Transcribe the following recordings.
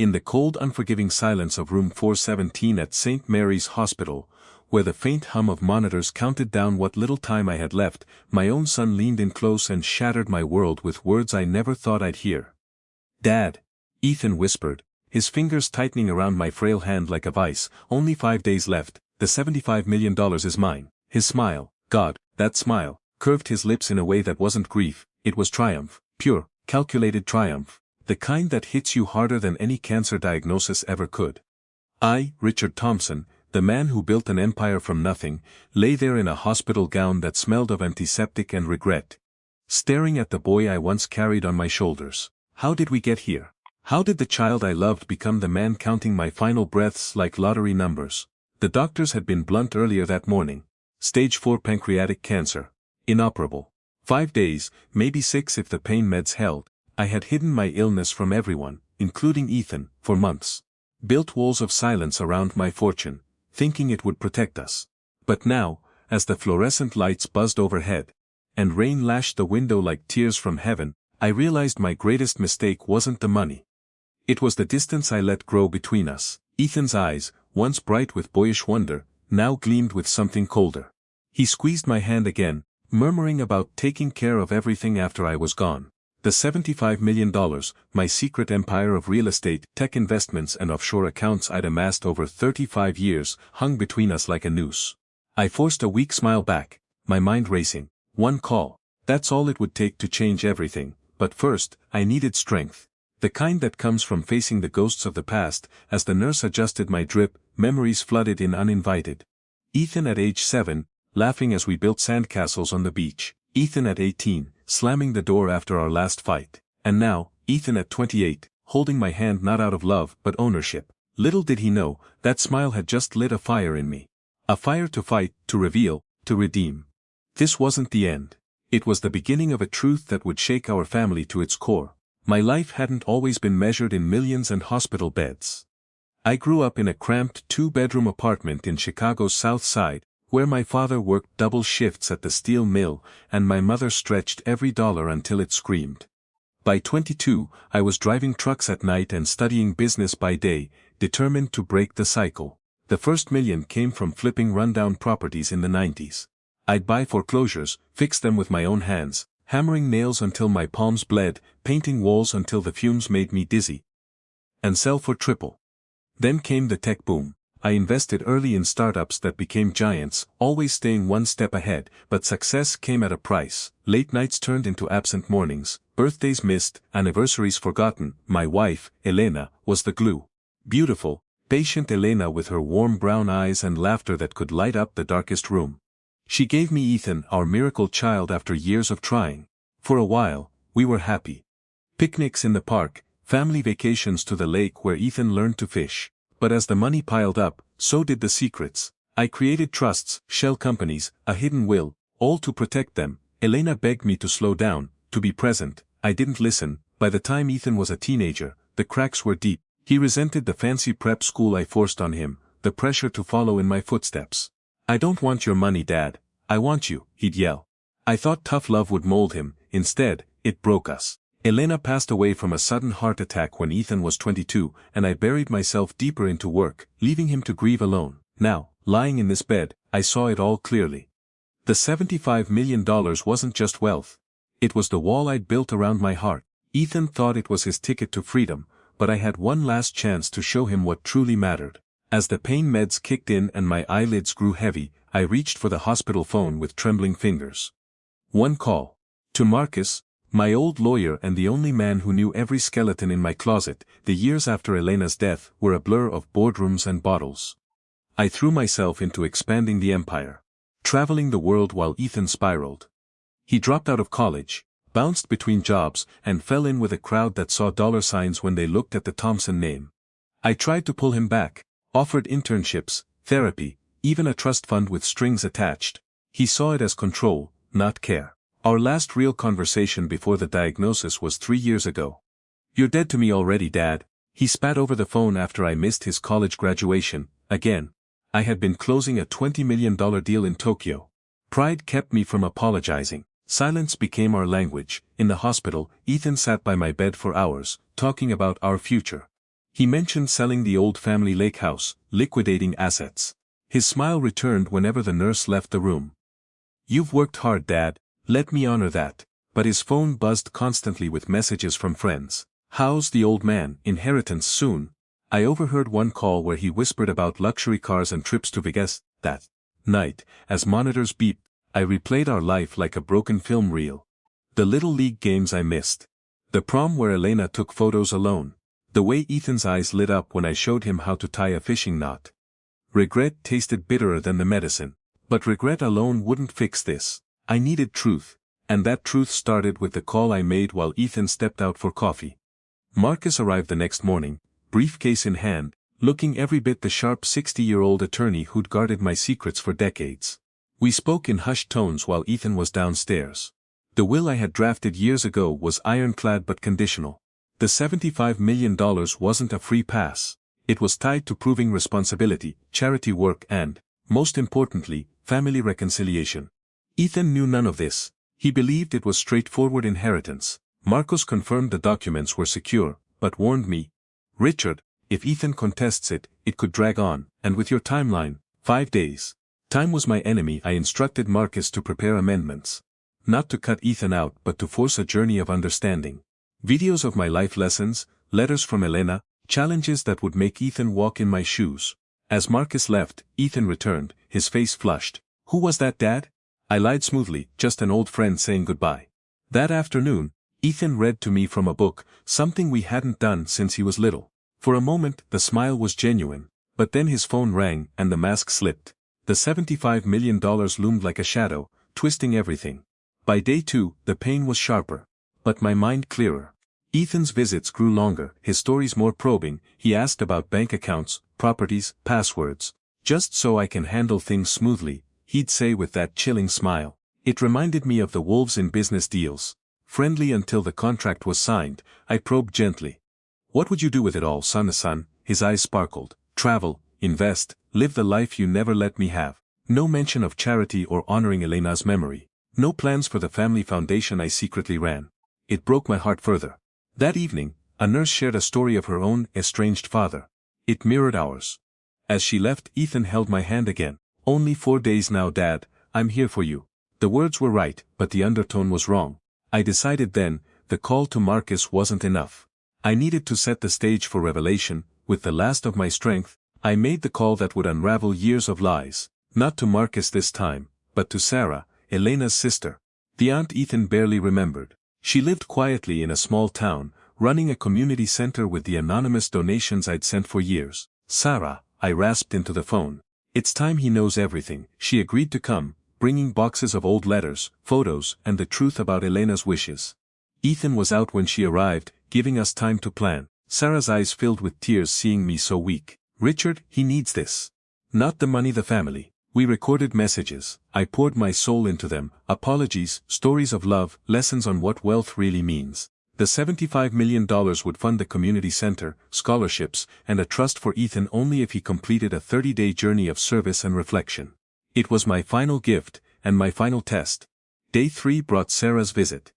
In the cold unforgiving silence of room 417 at St. Mary's Hospital, where the faint hum of monitors counted down what little time I had left, my own son leaned in close and shattered my world with words I never thought I'd hear. "Dad," Ethan whispered, his fingers tightening around my frail hand like a vice, "only 5 days left, the $75 million is mine." His smile, God, that smile, curved his lips in a way that wasn't grief, it was triumph, pure, calculated triumph, the kind that hits you harder than any cancer diagnosis ever could. I, Richard Thompson, the man who built an empire from nothing, lay there in a hospital gown that smelled of antiseptic and regret, staring at the boy I once carried on my shoulders. How did we get here? How did the child I loved become the man counting my final breaths like lottery numbers? The doctors had been blunt earlier that morning. Stage 4 pancreatic cancer. Inoperable. 5 days, maybe 6 if the pain meds held. I had hidden my illness from everyone, including Ethan, for months. Built walls of silence around my fortune, thinking it would protect us. But now, as the fluorescent lights buzzed overhead, and rain lashed the window like tears from heaven, I realized my greatest mistake wasn't the money. It was the distance I let grow between us. Ethan's eyes, once bright with boyish wonder, now gleamed with something colder. He squeezed my hand again, murmuring about taking care of everything after I was gone. The $75 million, my secret empire of real estate, tech investments and offshore accounts I'd amassed over 35 years, hung between us like a noose. I forced a weak smile back, my mind racing. One call. That's all it would take to change everything, but first, I needed strength. The kind that comes from facing the ghosts of the past. As the nurse adjusted my drip, memories flooded in uninvited. Ethan at age 7, laughing as we built sandcastles on the beach. Ethan at 18, slamming the door after our last fight. And now, Ethan at 28, holding my hand not out of love but ownership. Little did he know, that smile had just lit a fire in me. A fire to fight, to reveal, to redeem. This wasn't the end. It was the beginning of a truth that would shake our family to its core. My life hadn't always been measured in millions and hospital beds. I grew up in a cramped 2-bedroom apartment in Chicago's South Side, where my father worked double shifts at the steel mill and my mother stretched every dollar until it screamed. By 22, I was driving trucks at night and studying business by day, determined to break the cycle. The first million came from flipping rundown properties in the 90s. I'd buy foreclosures, fix them with my own hands, hammering nails until my palms bled, painting walls until the fumes made me dizzy, and sell for triple. Then came the tech boom. I invested early in startups that became giants, always staying one step ahead, but success came at a price. Late nights turned into absent mornings, birthdays missed, anniversaries forgotten. My wife, Elena, was the glue. Beautiful, patient Elena with her warm brown eyes and laughter that could light up the darkest room. She gave me Ethan, our miracle child, after years of trying. For a while, we were happy. Picnics in the park, family vacations to the lake where Ethan learned to fish. But as the money piled up, so did the secrets. I created trusts, shell companies, a hidden will, all to protect them. Elena begged me to slow down, to be present. I didn't listen. By the time Ethan was a teenager, the cracks were deep. He resented the fancy prep school I forced on him, the pressure to follow in my footsteps. "I don't want your money, Dad. I want you," he'd yell. I thought tough love would mold him. Instead, it broke us. Elena passed away from a sudden heart attack when Ethan was 22, and I buried myself deeper into work, leaving him to grieve alone. Now, lying in this bed, I saw it all clearly. The $75 million wasn't just wealth. It was the wall I'd built around my heart. Ethan thought it was his ticket to freedom, but I had one last chance to show him what truly mattered. As the pain meds kicked in and my eyelids grew heavy, I reached for the hospital phone with trembling fingers. One call. To Marcus, my old lawyer and the only man who knew every skeleton in my closet. The years after Elena's death were a blur of boardrooms and bottles. I threw myself into expanding the empire. Traveling the world while Ethan spiraled. He dropped out of college, bounced between jobs, and fell in with a crowd that saw dollar signs when they looked at the Thompson name. I tried to pull him back, offered internships, therapy, even a trust fund with strings attached. He saw it as control, not care. Our last real conversation before the diagnosis was 3 years ago. "You're dead to me already, Dad." He spat over the phone after I missed his college graduation. Again. I had been closing a $20 million deal in Tokyo. Pride kept me from apologizing. Silence became our language. In the hospital, Ethan sat by my bed for hours, talking about our future. He mentioned selling the old family lake house, liquidating assets. His smile returned whenever the nurse left the room. "You've worked hard, Dad, let me honor that." But his phone buzzed constantly with messages from friends. "How's the old man? Inheritance soon?" I overheard one call where he whispered about luxury cars and trips to Vegas. That night, as monitors beeped, I replayed our life like a broken film reel. The Little League games I missed. The prom where Elena took photos alone. The way Ethan's eyes lit up when I showed him how to tie a fishing knot. Regret tasted bitterer than the medicine. But regret alone wouldn't fix this. I needed truth. And that truth started with the call I made while Ethan stepped out for coffee. Marcus arrived the next morning, briefcase in hand, looking every bit the sharp 60-year-old attorney who'd guarded my secrets for decades. We spoke in hushed tones while Ethan was downstairs. The will I had drafted years ago was ironclad but conditional. The $75 million wasn't a free pass. It was tied to proving responsibility, charity work and, most importantly, family reconciliation. Ethan knew none of this. He believed it was straightforward inheritance. Marcos confirmed the documents were secure, but warned me, "Richard, if Ethan contests it, it could drag on, and with your timeline, 5 days." Time was my enemy. I instructed Marcus to prepare amendments. Not to cut Ethan out but to force a journey of understanding. Videos of my life lessons, letters from Elena, challenges that would make Ethan walk in my shoes. As Marcus left, Ethan returned, his face flushed. "Who was that, Dad?" I lied smoothly, "Just an old friend saying goodbye." That afternoon, Ethan read to me from a book, something we hadn't done since he was little. For a moment, the smile was genuine, but then his phone rang and the mask slipped. The $75 million loomed like a shadow, twisting everything. By day 2, the pain was sharper, but my mind clearer. Ethan's visits grew longer, his stories more probing. He asked about bank accounts, properties, passwords. "Just so I can handle things smoothly," he'd say with that chilling smile. It reminded me of the wolves in business deals. Friendly until the contract was signed, I probed gently. "What would you do with it all, son?" His eyes sparkled. "Travel, invest, live the life you never let me have." No mention of charity or honoring Elena's memory. No plans for the family foundation I secretly ran. It broke my heart further. That evening, a nurse shared a story of her own estranged father. It mirrored ours. As she left, Ethan held my hand again. "Only 4 days now, Dad, I'm here for you." The words were right, but the undertone was wrong. I decided then, the call to Marcus wasn't enough. I needed to set the stage for revelation. With the last of my strength, I made the call that would unravel years of lies. Not to Marcus this time, but to Sarah, Elena's sister. The aunt Ethan barely remembered. She lived quietly in a small town, running a community center with the anonymous donations I'd sent for years. "Sarah," I rasped into the phone. "It's time he knows everything." She agreed to come, bringing boxes of old letters, photos, and the truth about Elena's wishes. Ethan was out when she arrived, giving us time to plan. Sarah's eyes filled with tears seeing me so weak. "Richard, he needs this. Not the money, the family." We recorded messages. I poured my soul into them, apologies, stories of love, lessons on what wealth really means. The $75 million would fund the community center, scholarships, and a trust for Ethan only if he completed a 30-day journey of service and reflection. It was my final gift, and my final test. Day 3 brought Sarah's visit.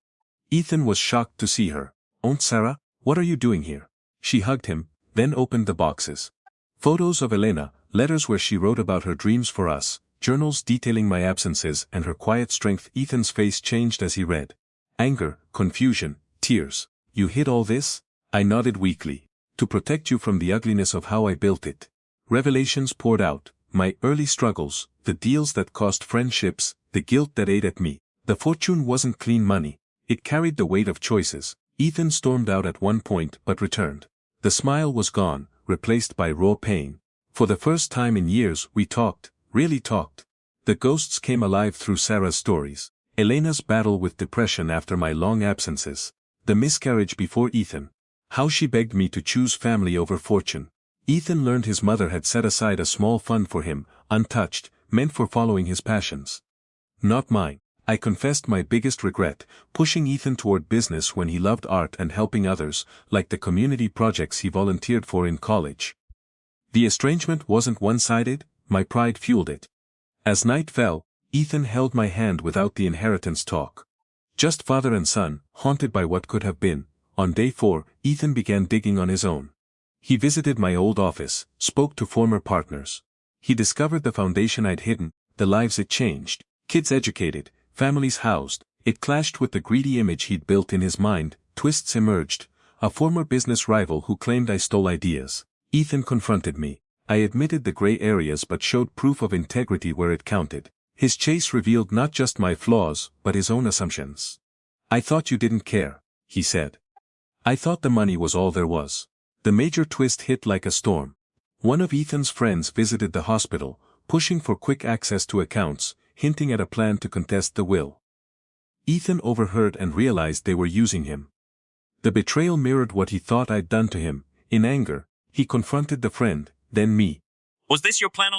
Ethan was shocked to see her. "Aunt Sarah, what are you doing here?" She hugged him, then opened the boxes. Photos of Elena, letters where she wrote about her dreams for us, journals detailing my absences and her quiet strength. Ethan's face changed as he read. Anger, confusion, tears. "You hid all this?" I nodded weakly. "To protect you from the ugliness of how I built it." Revelations poured out, my early struggles, the deals that cost friendships, the guilt that ate at me. The fortune wasn't clean money. It carried the weight of choices. Ethan stormed out at one point but returned. The smile was gone, replaced by raw pain. For the first time in years we talked, really talked. The ghosts came alive through Sarah's stories. Elena's battle with depression after my long absences. The miscarriage before Ethan. How she begged me to choose family over fortune. Ethan learned his mother had set aside a small fund for him, untouched, meant for following his passions. Not mine. I confessed my biggest regret, pushing Ethan toward business when he loved art and helping others, like the community projects he volunteered for in college. The estrangement wasn't one-sided, my pride fueled it. As night fell, Ethan held my hand without the inheritance talk. Just father and son, haunted by what could have been. On day 4, Ethan began digging on his own. He visited my old office, spoke to former partners. He discovered the foundation I'd hidden, the lives it changed, kids educated, families housed. It clashed with the greedy image he'd built in his mind. Twists emerged. A former business rival who claimed I stole ideas. Ethan confronted me. I admitted the gray areas but showed proof of integrity where it counted. His chase revealed not just my flaws, but his own assumptions. "I thought you didn't care," he said. "I thought the money was all there was." The major twist hit like a storm. One of Ethan's friends visited the hospital, pushing for quick access to accounts, hinting at a plan to contest the will. Ethan overheard and realized they were using him. The betrayal mirrored what he thought I'd done to him. In anger, he confronted the friend, then me. "Was this your plan?"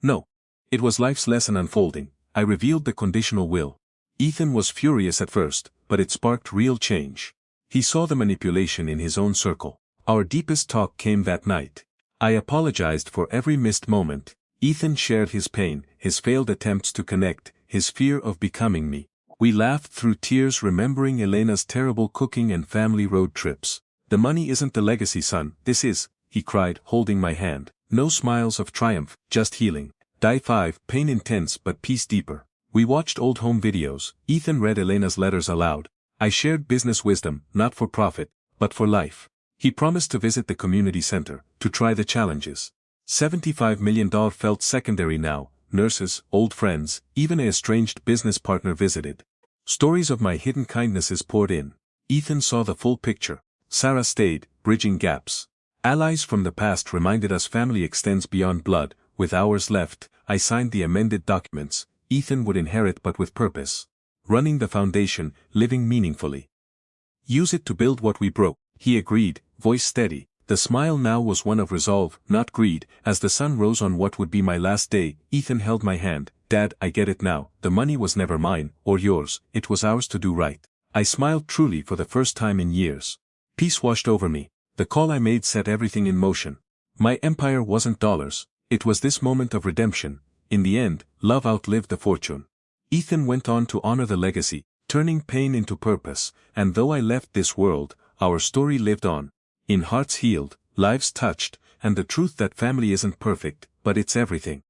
No. It was life's lesson unfolding. I revealed the conditional will. Ethan was furious at first, but it sparked real change. He saw the manipulation in his own circle. Our deepest talk came that night. I apologized for every missed moment. Ethan shared his pain, his failed attempts to connect, his fear of becoming me. We laughed through tears remembering Elena's terrible cooking and family road trips. "The money isn't the legacy, son, this is," he cried, holding my hand. No smiles of triumph, just healing. Die 5, pain intense but peace deeper. We watched old home videos. Ethan read Elena's letters aloud. I shared business wisdom, not for profit, but for life. He promised to visit the community center, to try the challenges. $75 million felt secondary now. Nurses, old friends, even a estranged business partner visited. Stories of my hidden kindnesses poured in. Ethan saw the full picture. Sarah stayed, bridging gaps. Allies from the past reminded us family extends beyond blood. With hours left, I signed the amended documents. Ethan would inherit but with purpose. Running the foundation, living meaningfully. "Use it to build what we broke," he agreed, voice steady. The smile now was one of resolve, not greed. As the sun rose on what would be my last day, Ethan held my hand. "Dad, I get it now. The money was never mine, or yours, it was ours to do right." I smiled truly for the first time in years. Peace washed over me. The call I made set everything in motion. My empire wasn't dollars. It was this moment of redemption. In the end, love outlived the fortune. Ethan went on to honor the legacy, turning pain into purpose, and though I left this world, our story lived on. In hearts healed, lives touched, and the truth that family isn't perfect, but it's everything.